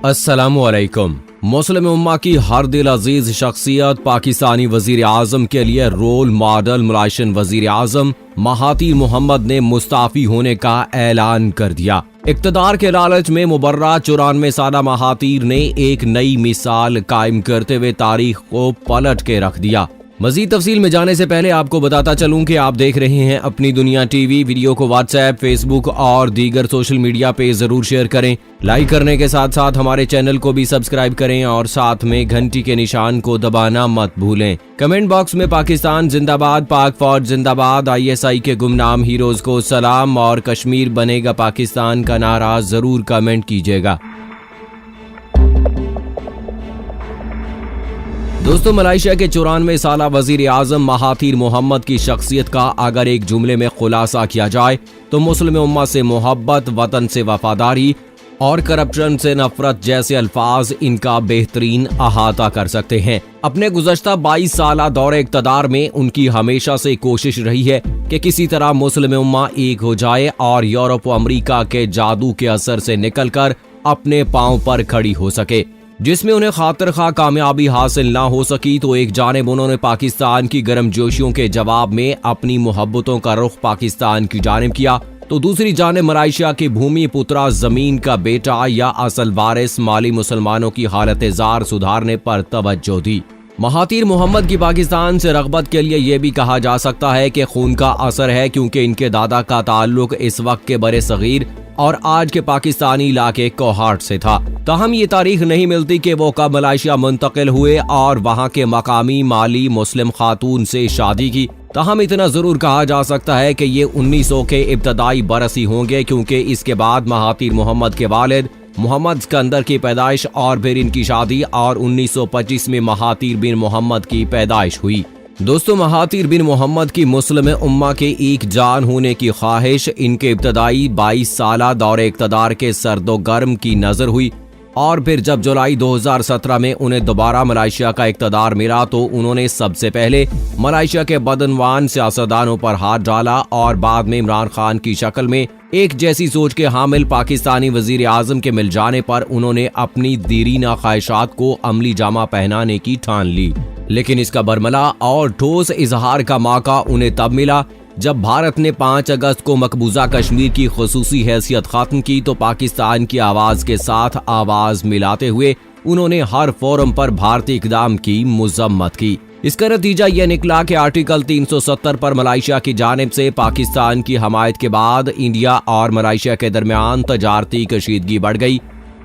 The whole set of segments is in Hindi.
अस्सलामुअलैकुम। मुस्लिम उम्मा की हर दिल अजीज शख्सियत पाकिस्तानी वजीर आजम के लिए रोल मॉडल मलाइशियन वजीर आजम महातीर मोहम्मद ने मुस्ताफी होने का ऐलान कर दिया। इक्तदार के लालच में मुबर्रा 94 साला महातीर ने एक नई मिसाल कायम करते हुए तारीख को पलट के रख दिया। मजीद तफसील में जाने से पहले आपको बताता चलूं कि आप देख रहे हैं अपनी दुनिया टीवी। वीडियो को व्हाट्सएप, फेसबुक और दीगर सोशल मीडिया पे जरूर शेयर करें। लाइक करने के साथ साथ हमारे चैनल को भी सब्सक्राइब करें और साथ में घंटी के निशान को दबाना मत भूलें। कमेंट बॉक्स में पाकिस्तान जिंदाबाद, पाक फौज जिंदाबाद, ISI के गुमनाम हीरोज को सलाम और कश्मीर बनेगा पाकिस्तान का नारा जरूर कमेंट कीजिएगा। दोस्तों, मलाइशिया के 94 साला वजीर आजम महातीर मोहम्मद की शख्सियत का अगर एक जुमले में खुलासा किया जाए तो मुस्लिम उम्मा से मोहब्बत, वतन से वफादारी और करप्शन से नफरत जैसे अल्फाज इनका बेहतरीन अहाता कर सकते हैं। अपने गुज़श्ता 22 साला दौरे इक़्तिदार में उनकी हमेशा से कोशिश रही है कि किसी तरह मुस्लिम उम्मा एक हो जाए और यूरोप व अमरीका के जादू के असर से निकलकर अपने पांव पर खड़ी हो सके। जिसमें उन्हें खातिर खा कामयाबी हासिल ना हो सकी तो एक जानिब उन्होंने पाकिस्तान की गर्मजोशियों के जवाब में अपनी मोहब्बतों का रुख पाकिस्तान की जानिब किया, तो दूसरी जानिब मलाइशिया की भूमि पुत्रा, जमीन का बेटा या असल वारिस माली मुसलमानों की हालत जार सुधारने पर तवज्जो दी। महातीर मोहम्मद की पाकिस्तान से रग़बत के लिए यह भी कहा जा सकता है कि खून का असर है, क्योंकि इनके दादा का ताल्लुक इस वक्त के बड़े सगीर और आज के पाकिस्तानी इलाके कोहाट से था। ताहम ये तारीख नहीं मिलती कि वो कब मलाइशिया मुंतकिल हुए और वहाँ के मकामी माली मुस्लिम खातून से शादी की। ताहम इतना जरूर कहा जा सकता है कि ये 1900 के इब्तदाई बरस ही होंगे, क्योंकि इसके बाद महातीर मोहम्मद के वालिद मोहम्मद सिकंदर की पैदाइश और फिर इनकी शादी और 1925 में महातीर बिन मोहम्मद की पैदाइश हुई। दोस्तों, महातीर बिन मोहम्मद की मुस्लिम उम्मा के एक जान होने की ख्वाहिश इनके इब्तदाई 22 साला दौरे इक़्तिदार के सर्दो गर्म की नजर हुई और फिर जब जुलाई 2017 में उन्हें दोबारा मलाइशिया का इक़्तिदार मिला तो उन्होंने सबसे पहले मलाइशिया के बदनवान सियासतदानों पर हाथ डाला और बाद में इमरान खान की शक्ल में एक जैसी सोच के हामिल पाकिस्तानी वजीर आजम के मिल जाने पर उन्होंने अपनी दीरीना ख्वाहिशात को अमली जामा पहनाने की ठान ली। लेकिन इसका बरमला और ठोस इजहार का मौका उन्हें तब मिला जब भारत ने 5 अगस्त को मकबूजा कश्मीर की खुसूसी हैसियत खत्म की, तो पाकिस्तान की आवाज के साथ आवाज मिलाते हुए उन्होंने हर फोरम पर भारतीय इक़दाम की मुज़म्मत की। इसका नतीजा यह निकला कि आर्टिकल 370 पर मलाइशिया की जानिब से पाकिस्तान की हमायत के बाद इंडिया और मलाइशिया के दरमियान तजारती कशीदगी बढ़ गई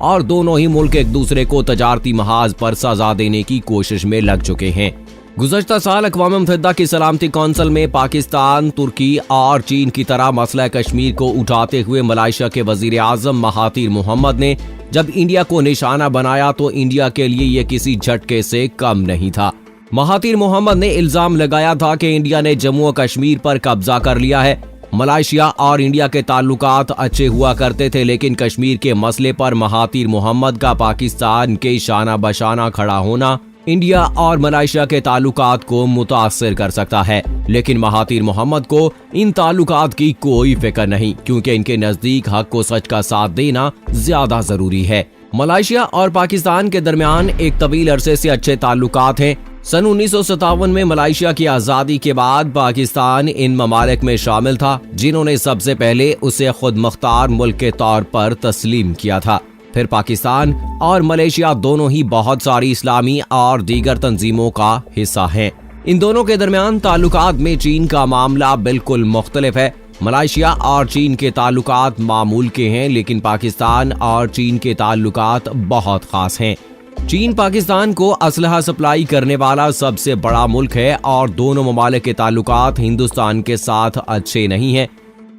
और दोनों ही मुल्क एक दूसरे को तजारती महाज पर सजा देने की कोशिश में लग चुके हैं। गुज़श्ता साल अक़वाम मुत्तहिदा की सलामती कौंसिल में पाकिस्तान, तुर्की और चीन की तरह मसला कश्मीर को उठाते हुए मलाइशिया के वजीर आजम महातीर मोहम्मद ने जब इंडिया को निशाना बनाया तो इंडिया के लिए यह किसी झटके से कम नहीं था। महातीर मोहम्मद ने इल्जाम लगाया था कि इंडिया ने जम्मू और कश्मीर पर कब्जा कर लिया है। मलाइशिया और इंडिया के ताल्लुकात अच्छे हुआ करते थे, लेकिन कश्मीर के मसले पर महातीर मोहम्मद का पाकिस्तान के शाना बशाना खड़ा होना इंडिया और मलाइशिया के ताल्लुकात को मुतासिर कर सकता है। लेकिन महातीर मोहम्मद को इन ताल्लुकात की कोई फिक्र नहीं, क्योंकि इनके नजदीक हक को सच का साथ देना ज्यादा जरूरी है। मलाइशिया और पाकिस्तान के दरमियान एक तवील अरसे से अच्छे ताल्लुकात हैं। सन 1957 में मलाइशिया की आजादी के बाद पाकिस्तान इन ममालिक में शामिल था जिन्होंने सबसे पहले उसे खुद मुख्तार मुल्क के तौर पर तस्लीम किया था। फिर पाकिस्तान और मलेशिया दोनों ही बहुत सारी इस्लामी और दीगर तंजीमों का हिस्सा हैं। इन दोनों के दरमियान ताल्लुकात में चीन का मामला बिल्कुल मुख्तलिफ है। मलाइशिया और चीन के ताल्लुकात मामूल के हैं, लेकिन पाकिस्तान और चीन के ताल्लुकात बहुत खास हैं। चीन पाकिस्तान को असलहा सप्लाई करने वाला सबसे बड़ा मुल्क है और दोनों ममालिक के ताल्लुकात हिंदुस्तान के साथ अच्छे नहीं हैं।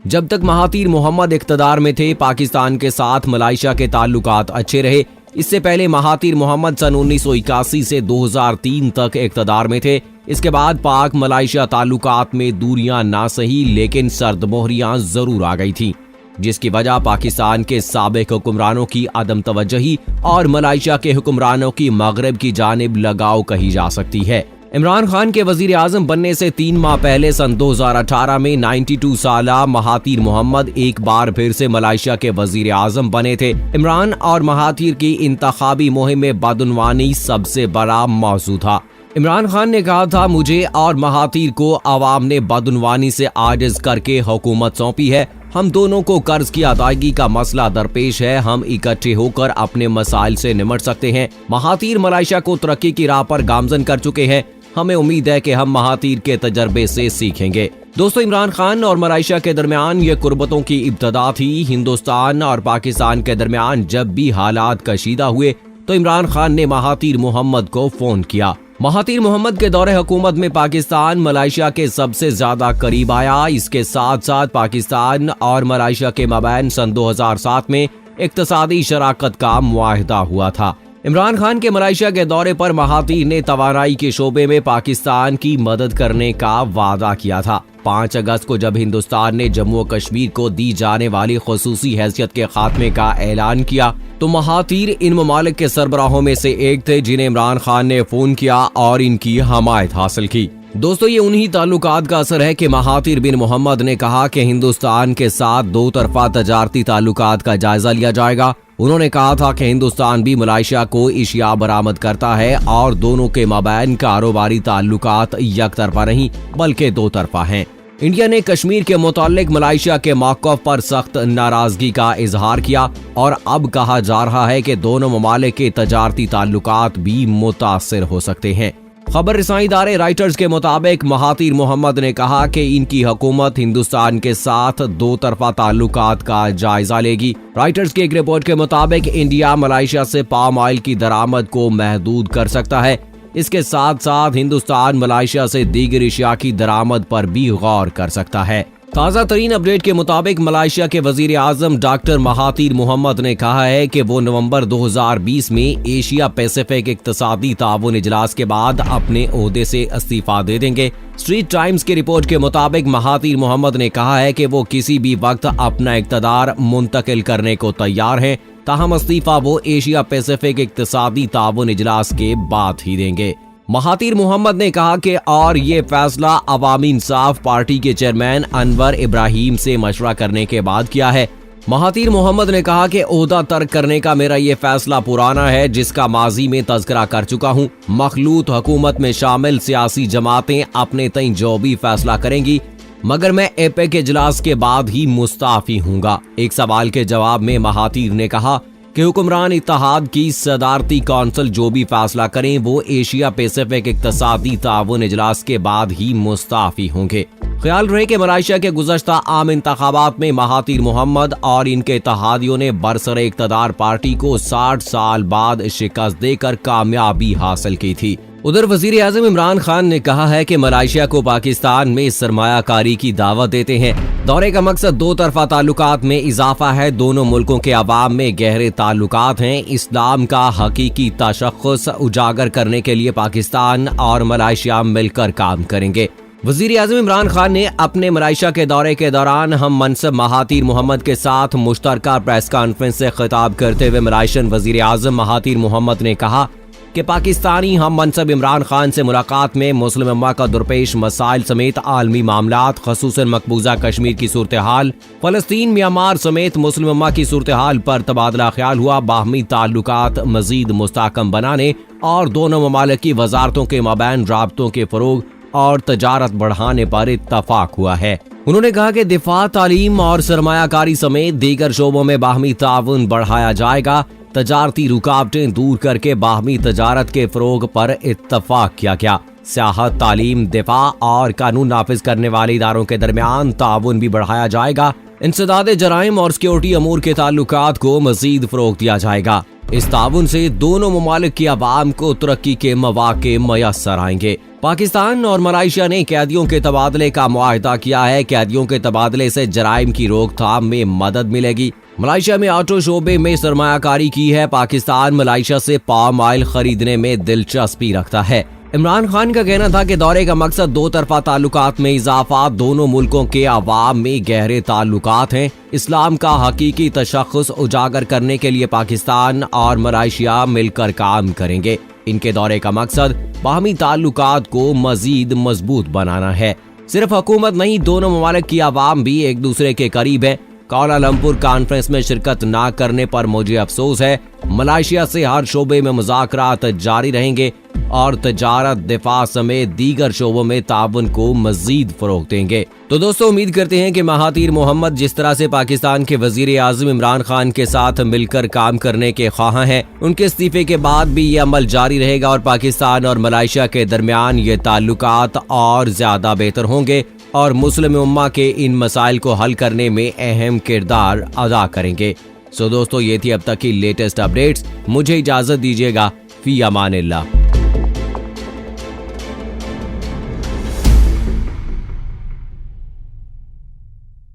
जब तक महातीर मोहम्मद इक़्तिदार में थे, पाकिस्तान के साथ मलाइशिया के ताल्लुकात अच्छे रहे। इससे पहले महातीर मोहम्मद सन 1981 से 2003 तक इक़्तिदार में थे। इसके बाद पाक मलाइशिया ताल्लुकात में दूरियां ना सही, लेकिन सर्दमोहरियां जरूर आ गई थी, जिसकी वजह पाकिस्तान के साबिक हुक्मरानों की अदम तवज्जुही और मलाइशिया के हुक्मरानों की मगरब की जानिब लगाव कही जा सकती है। इमरान खान के वजीर आजम बनने से 3 माह पहले सन 2018 में 92 साला महातीर मोहम्मद एक बार फिर से मलेशिया के वजीर आजम बने थे। इमरान और महातीर की इंतखाबी मुहिम में बदउनवानी सबसे बड़ा मौजू था। इमरान खान ने कहा था, मुझे और महातीर को आवाम ने बदउनवानी से आजिज करके हुकूमत सौंपी है। हम दोनों को कर्ज की अदायगी का मसला दरपेश है। हम इकट्ठे होकर अपने मसाइल से निमट सकते हैं। महातीर मलेशिया को तरक्की की राह पर गामजन कर चुके हैं। हमें उम्मीद है कि हम महातीर के तजर्बे से सीखेंगे। दोस्तों, इमरान खान और मलेशिया के दरमियान ये कुर्बतों की इब्तदा थी। हिंदुस्तान और पाकिस्तान के दरमियान जब भी हालात कशीदा हुए तो इमरान खान ने महातीर मोहम्मद को फोन किया। महातीर मोहम्मद के दौरे हुकूमत में पाकिस्तान मलेशिया के सबसे ज्यादा करीब आया। इसके साथ साथ पाकिस्तान और मलेशिया के मबैन सन 2007 में इक्तसादी शराकत का मुआहिदा हुआ था। इमरान खान के मलेशिया के दौरे पर महातीर ने तवानाई के शोबे में पाकिस्तान की मदद करने का वादा किया था। 5 अगस्त को जब हिंदुस्तान ने जम्मू और कश्मीर को दी जाने वाली खुसूसी हैसियत के खात्मे का ऐलान किया तो महातीर इन ममालिक के सरबराहों में से एक थे जिन्हें इमरान खान ने फोन किया और इनकी हमायत हासिल की। दोस्तों, ये उन्हीं ताल्लुकात का असर है कि महातीर बिन मोहम्मद ने कहा कि हिंदुस्तान के साथ 2 तरफा तजारती ताल्लुकात का जायजा लिया जाएगा। उन्होंने कहा था कि हिंदुस्तान भी मलेशिया को एशिया बरामद करता है और दोनों के मबैन कारोबारी ताल्लुकात एक तरफा नहीं बल्कि 2 तरफा हैं। इंडिया ने कश्मीर के मुतालिक मलेशिया के मौक़िफ़ पर सख्त नाराजगी का इजहार किया और अब कहा जा रहा है कि दोनों ममालिक के तजारती ताल्लुकात भी मुतासिर हो सकते हैं। खबर रसाई इदारे राइटर्स के मुताबिक महातीर मोहम्मद ने कहा कि इनकी हुकूमत हिंदुस्तान के साथ 2 तरफा ताल्लुकात का जायजा लेगी। राइटर्स की एक रिपोर्ट के मुताबिक इंडिया मलेशिया से पाम ऑयल की दरामद को महदूद कर सकता है। इसके साथ साथ हिंदुस्तान मलेशिया से दीगर अशिया की दरामद पर भी गौर कर सकता है। ताज़ा तरीन अपडेट के मुताबिक मलेशिया के वजीर आजम डॉक्टर महातीर मोहम्मद ने कहा है कि वो नवंबर 2020 में एशिया पैसिफिक इक्तसादी ताउन इजलास के बाद अपने ओहदे से इस्तीफा दे देंगे। स्ट्रीट टाइम्स की रिपोर्ट के मुताबिक महातीर मोहम्मद ने कहा है कि वो किसी भी वक्त अपना इक़्तिदार मुंतकिल करने को तैयार हैं, ताहम इस्तीफा वो एशिया पैसिफिक इक्तसादी ताउन इजलास के बाद ही देंगे। महातीर मोहम्मद ने कहा कि और ये फैसला अवामी इंसाफ पार्टी के चेयरमैन अनवर इब्राहिम से मशवरा करने के बाद किया है। महातीर मोहम्मद ने कहा कि ओहदा तर्क करने का मेरा ये फैसला पुराना है जिसका माजी में तज़किरा कर चुका हूँ। मखलूत हुकूमत में शामिल सियासी जमातें अपने तय जो भी फैसला करेंगी मगर मैं एपेक के इजलास के बाद ही मुस्ताफी हूँगा। एक सवाल के जवाब में महातीर ने कहा कि हुक्मरान इत्तेहाद की सदारती कौंसिल जो भी फैसला करें वो एशिया पैसिफिक इक्तसादी ताउन इजलास के बाद ही मुस्ताफी होंगे। ख्याल रहे कि मलेशिया के गुज़श्ता आम इंतखाबात में महातीर मोहम्मद और इनके इत्तेहादियों ने बरसरे इक़्तिदार पार्टी को 60 साल बाद शिकस्त देकर कामयाबी हासिल की थी। उधर वजीर आजम इमरान खान ने कहा है कि मलेशिया को पाकिस्तान में सरमायाकारी की दावत देते हैं। दौरे का मकसद 2 तरफा ताल्लुकात में इजाफा है। दोनों मुल्कों के अवाम में गहरे ताल्लुकात हैं। इस्लाम का हकीकी तशख़्ख़ुस उजागर करने के लिए पाकिस्तान और मलेशिया मिलकर काम करेंगे। वजीर आजम इमरान खान ने अपने मलेशिया के दौरे के दौरान हम मनसब महातीर मोहम्मद के साथ मुश्तरका प्रेस कॉन्फ्रेंस से खिताब करते हुए मलेशियन वजीर आजम महातीर मोहम्मद ने कहा कि पाकिस्तानी हम मनसब इमरान खान से मुलाकात में मुस्लिम उम्मा का दुरपेश मसाइल समेत आलमी मामलात ख़ुसूसन मकबूजा कश्मीर की सूरत हाल, फ़लस्तीन म्यांमार समेत मुस्लिम उम्मा की सूरत हाल पर तबादला ख्याल हुआ। बाहमी ताल्लुकात मजीद मुस्तहकम बनाने और दोनों ममालिक की वजारतों के मबैन राब्तों के फ़रोग और तजारत बढ़ाने पर इत्तफाक हुआ है। उन्होंने कहा कि दिफा, तालीम और सरमायाकारी समेत दीगर शोबों में बाहमी ताउन बढ़ाया जाएगा। तजारती रुकावटें दूर करके बाहमी तजारत के फ़रोग पर इत्तफाक किया गया। सियाहत, तालीम, दिफा और कानून नाफिज करने वाले इदारों के दरमियान ताउन भी बढ़ाया जाएगा। इंसदाद जराइम और सिक्योरिटी अमूर के ताल्लुकात को मजीद फ़रोग दिया जाएगा। इस ताउन से दोनों ममालिक की आवाम को तरक्की के मौके मयस्सर आएंगे। पाकिस्तान और मलेशिया ने कैदियों के तबादले का मुआहिदा किया है। कैदियों के तबादले से जराइम की रोकथाम में मदद मिलेगी। मलेशिया में ऑटो शोबे में सरमायाकारी की है। पाकिस्तान मलेशिया से पाम ऑयल खरीदने में दिलचस्पी रखता है। इमरान खान का कहना था कि दौरे का मकसद 2 तरफा ताल्लुकात में इजाफा, दोनों मुल्कों के अवाम में गहरे ताल्लुकात हैं। इस्लाम का हकीकी तशख़्ख़ुस उजागर करने के लिए पाकिस्तान और मलेशिया मिलकर काम करेंगे। इनके दौरे का मकसद बाहमी ताल्लुकात को मजीद मजबूत बनाना है। सिर्फ हुकूमत नहीं, दोनों ममालिक की आवाम भी एक दूसरे के करीब है। कुआलालंपुर कॉन्फ्रेंस में शिरकत ना करने पर मुझे अफसोस है। मलेशिया से हर शोबे में मुज़ाकरात जारी रहेंगे और तजारत, दिफा समेत दीगर शोबों में ताउन को मजीद फरोग देंगे। तो दोस्तों, उम्मीद करते हैं कि महातीर मोहम्मद जिस तरह से पाकिस्तान के वजीर आज़म इमरान खान के साथ मिलकर काम करने के ख्वाह हैं, उनके इस्तीफे के बाद भी ये अमल जारी रहेगा और पाकिस्तान और मलेशिया के दरमियान ये ताल्लुकात और ज्यादा बेहतर होंगे और मुस्लिम उम्मा के इन मसाइल को हल करने में अहम किरदार अदा करेंगे। सो दोस्तों, ये थी अब तक की लेटेस्ट अपडेट्स। मुझे इजाजत दीजिएगा। फी अमानिल्लाह।